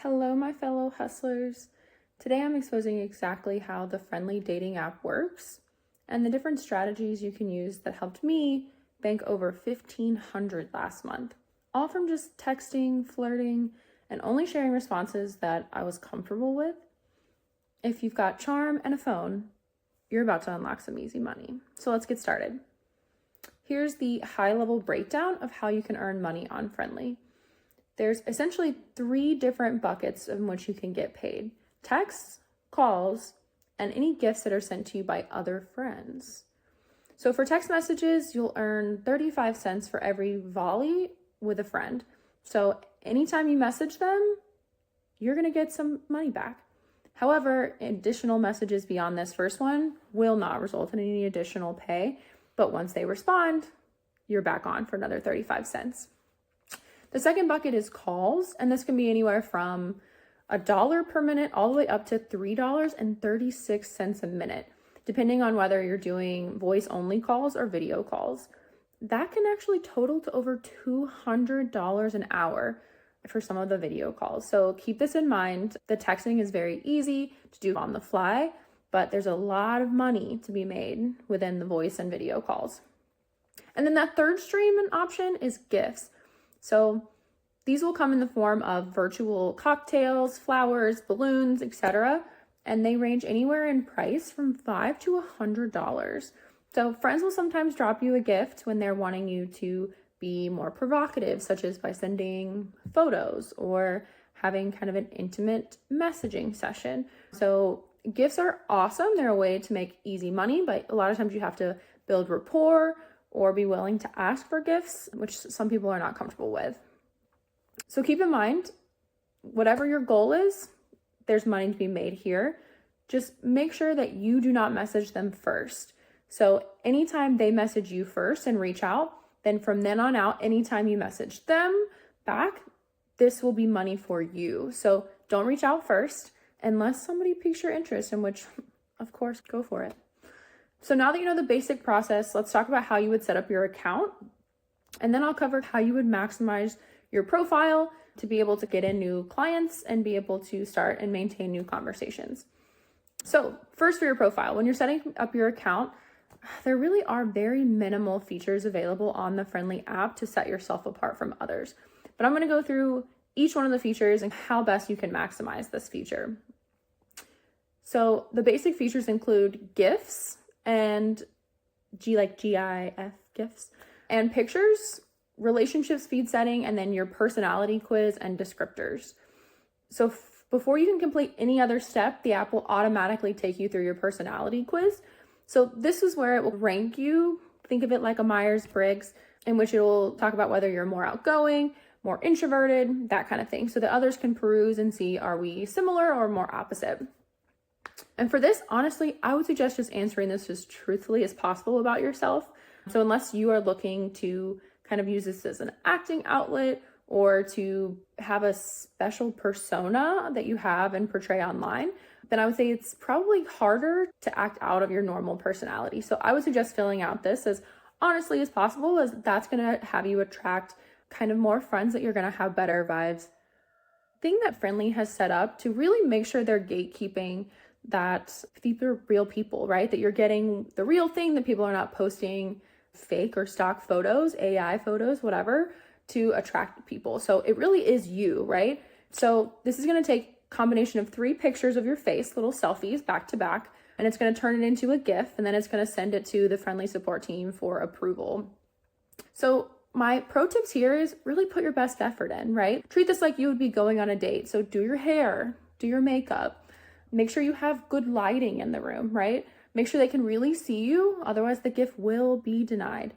Hello, my fellow hustlers. Today I'm exposing exactly how the Phrendly dating app works and the different strategies you can use that helped me bank over $1,500 last month, all from just texting, flirting, and only sharing responses that I was comfortable with. If you've got charm and a phone, you're about to unlock some easy money. So let's get started. Here's the high-level breakdown of how you can earn money on Phrendly. There's essentially 3 different buckets in which you can get paid: texts, calls, and any gifts that are sent to you by other friends. So for text messages, you'll earn 35 cents for every volley with a friend. So anytime you message them, you're going to get some money back. However, additional messages beyond this first one will not result in any additional pay, but once they respond, you're back on for another 35 cents. The second bucket is calls, and this can be anywhere from $1 per minute all the way up to $3.36 a minute, depending on whether you're doing voice-only calls or video calls. That can actually total to over $200 an hour for some of the video calls. So keep this in mind. The texting is very easy to do on the fly, but there's a lot of money to be made within the voice and video calls. And then that third stream and option is gifts. So these will come in the form of virtual cocktails, flowers, balloons, etc. And they range anywhere in price from $5 to $100. So friends will sometimes drop you a gift when they're wanting you to be more provocative, such as by sending photos or having kind of an intimate messaging session. So gifts are awesome. They're a way to make easy money, but a lot of times you have to build rapport or be willing to ask for gifts, which some people are not comfortable with. So keep in mind, whatever your goal is, there's money to be made here. Just make sure that you do not message them first. So anytime they message you first and reach out, then from then on out, anytime you message them back, this will be money for you. So don't reach out first unless somebody piques your interest, in which, of course, go for it. So now that you know the basic process, let's talk about how you would set up your account. And then I'll cover how you would maximize your profile to be able to get in new clients and be able to start and maintain new conversations. So first, for your profile, when you're setting up your account, there really are very minimal features available on the Phrendly app to set yourself apart from others. But I'm going to go through each one of the features and how best you can maximize this feature. So the basic features include gifts and GIF gifts, and pictures, relationship speed setting, and then your personality quiz and descriptors. So before you can complete any other step, the app will automatically take you through your personality quiz. So this is where it will rank you. Think of it like a Myers-Briggs, in which it will talk about whether you're more outgoing, more introverted, that kind of thing, so that others can peruse and see, are we similar or more opposite? And for this, honestly, I would suggest just answering this as truthfully as possible about yourself. So unless you are looking to kind of use this as an acting outlet or to have a special persona that you have and portray online, then I would say it's probably harder to act out of your normal personality. So I would suggest filling out this as honestly as possible, as that's going to have you attract kind of more friends that you're going to have better vibes. Thing that Phrendly has set up to really make sure they're gatekeeping that these are real people, right? That you're getting the real thing, that people are not posting fake or stock photos, AI photos, whatever, to attract people. So it really is you, right? So this is going to take a combination of 3 pictures of your face, little selfies back to back, and it's going to turn it into a GIF, and then it's going to send it to the Phrendly support team for approval. So my pro tips here is really put your best effort in, right? Treat this like you would be going on a date. So do your hair, do your makeup, make sure you have good lighting in the room, right? Make sure they can really see you, otherwise the gift will be denied.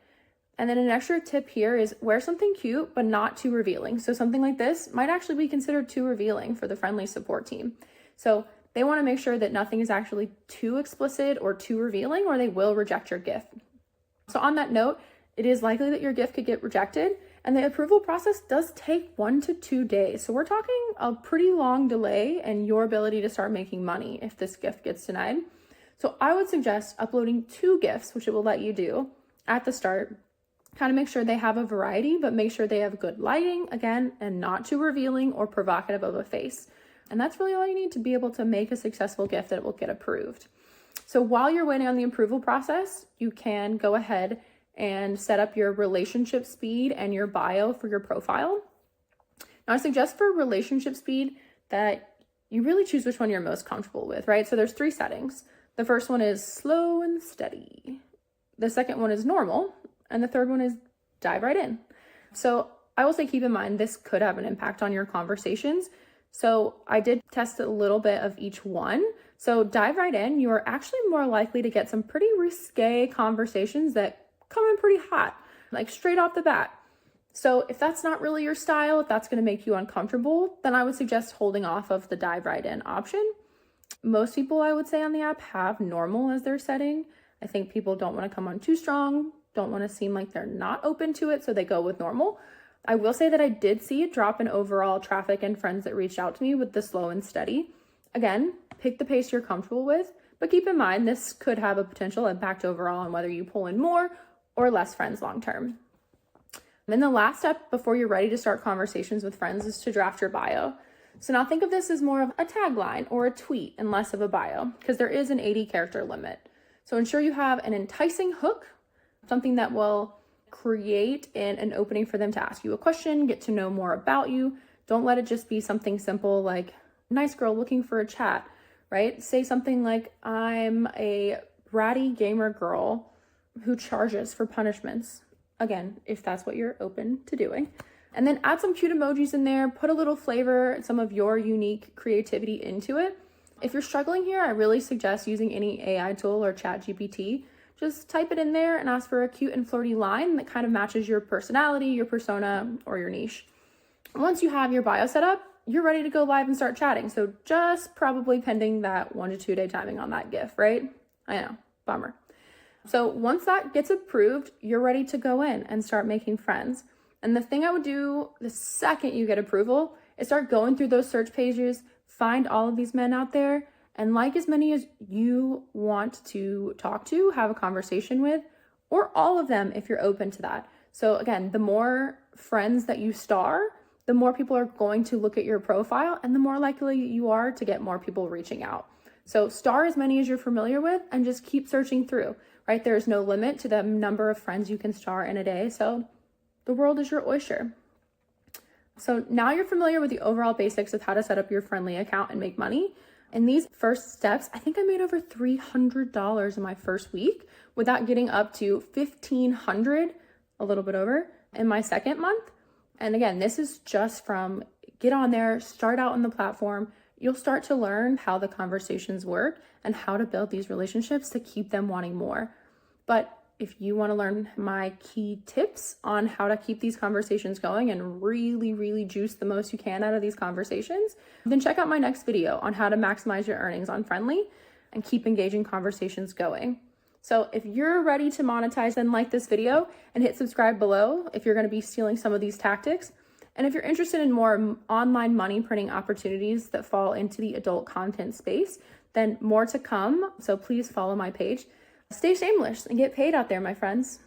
And then an extra tip here is wear something cute, but not too revealing. So something like this might actually be considered too revealing for the Phrendly support team. So they want to make sure that nothing is actually too explicit or too revealing, or they will reject your gift. So on that note, it is likely that your gift could get rejected, and the approval process does take 1 to 2 days. So we're talking a pretty long delay in your ability to start making money if this gift gets denied. So I would suggest uploading 2 gifts, which it will let you do at the start. Kind of make sure they have a variety, but make sure they have good lighting, again, and not too revealing or provocative of a face. And that's really all you need to be able to make a successful gift that will get approved. So while you're waiting on the approval process, you can go ahead and set up your relationship speed and your bio for your profile. Now, I suggest for relationship speed that you really choose which one you're most comfortable with, right? So there's 3 settings. The first one is slow and steady. The second one is normal. And the third one is dive right in. So I will say keep in mind this could have an impact on your conversations. So I did test a little bit of each one. So dive right in, you are actually more likely to get some pretty risque conversations that come in pretty hot, like straight off the bat. So if that's not really your style, if that's going to make you uncomfortable, then I would suggest holding off of the dive right in option. Most people, I would say, on the app have normal as their setting. I think people don't want to come on too strong, don't want to seem like they're not open to it, so they go with normal. I will say that I did see a drop in overall traffic and friends that reached out to me with the slow and steady. Again, pick the pace you're comfortable with, but keep in mind this could have a potential impact overall on whether you pull in more or less friends long term. And the last step before you're ready to start conversations with friends is to draft your bio. So now think of this as more of a tagline or a tweet and less of a bio, because there is an 80 character limit. So ensure you have an enticing hook, something that will create an opening for them to ask you a question, get to know more about you. Don't let it just be something simple like, nice girl looking for a chat, right? Say something like, I'm a bratty gamer girl who charges for punishments. Again, if that's what you're open to doing. And then add some cute emojis in there, put a little flavor, some of your unique creativity into it. If you're struggling here, I really suggest using any AI tool or ChatGPT. Just type it in there and ask for a cute and flirty line that kind of matches your personality, your persona, or your niche. Once you have your bio set up, you're ready to go live and start chatting. So just probably pending that 1 to 2 day timing on that GIF, right? I know, bummer. So once that gets approved, you're ready to go in and start making friends. And the thing I would do the second you get approval is start going through those search pages, find all of these men out there, and like as many as you want to talk to, have a conversation with, or all of them if you're open to that. So again, the more friends that you star, the more people are going to look at your profile and the more likely you are to get more people reaching out. So star as many as you're familiar with and just keep searching through, right? There's no limit to the number of friends you can star in a day. So the world is your oyster. So now you're familiar with the overall basics of how to set up your Phrendly account and make money. In these first steps, I think I made over $300 in my first week without getting up to $1,500, a little bit over, in my second month. And again, this is just from get on there, start out on the platform. You'll start to learn how the conversations work and how to build these relationships to keep them wanting more. But if you want to learn my key tips on how to keep these conversations going and really, really juice the most you can out of these conversations, then check out my next video on how to maximize your earnings on Phrendly and keep engaging conversations going. So if you're ready to monetize, then like this video and hit subscribe below if you're going to be stealing some of these tactics. And if you're interested in more online money printing opportunities that fall into the adult content space, then more to come. So please follow my page. Stay shameless and get paid out there, my friends.